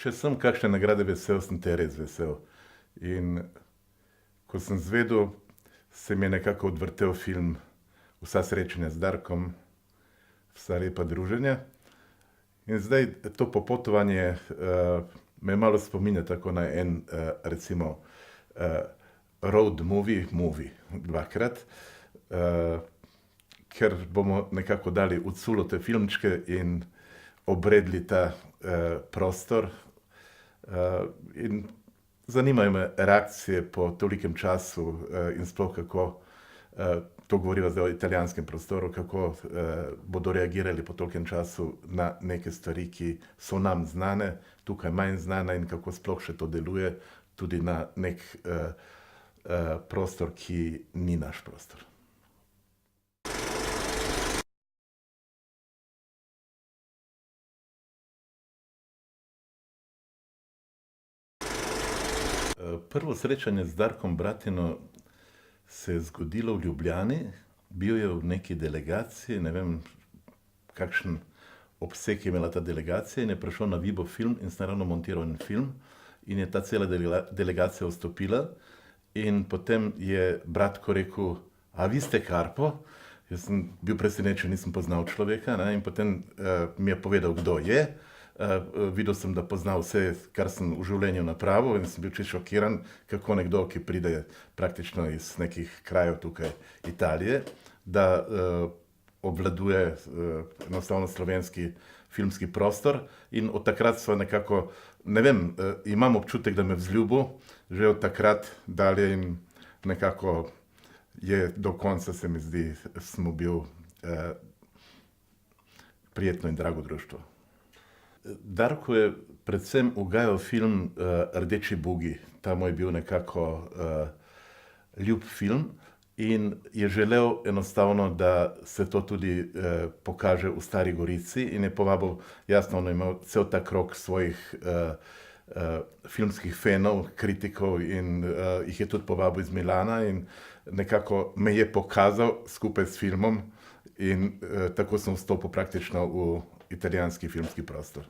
Če sem kakšne nagrade vesel, sem te res vesel. In ko sem zvedel, se mi je nekako odvrtel film Vsa srečanja z Darkom, vsa lepa druženja. In zdaj to popotovanje me malo spominja tako na en, recimo, road movie, dvakrat, ker bomo nekako dali v culo te filmčke in obredli ta prostor. In zanimajo me reakcije po tolikem času in sploh kako, to govoriva zdaj o italijanskem prostoru, kako bodo reagirali po tolikem času na neke stvari, ki so nam znane, tukaj manj znane, in kako sploh še to deluje tudi na nek prostor, ki ni naš prostor. Prvo srečanje z Darkom Bratino se je zgodilo v Ljubljani. Bil je v neki delegaciji, ne vem, kakšen obseg je imela ta delegacija, in je prišel na Vibo film in sem ravno montiral en film in je ta cela delegacija vstopila in potem je Bratko rekel: "A vi ste Karpo?" Jaz sem bil presenečen, nisem poznal človeka, ne, in potem mi je povedal, kdo je. Videl sem, da pozna vse, kar sem v življenju napravil, in sem bil čisto šokiran, kako nekdo, ki pride praktično iz nekih krajev tukaj Italije, da obvladuje enostavno slovenski filmski prostor. In od takrat sva nekako, ne vem, imam občutek, da me vzljubil že od takrat dalje, in nekako je do konca, se mi zdi, smo bil prijetno in drago društvo. Darko je predvsem ugajal film Rdeči bugi. Ta mu je bil nekako ljub film in je želel enostavno, da se to tudi pokaže v Stari Gorici, in je povabil, jasno, on je imel cel ta krog svojih filmskih fanov, kritikov, in jih je tudi povabil iz Milana in nekako me je pokazal skupaj s filmom, in tako sem vstopil praktično v italijanski filmski prostor.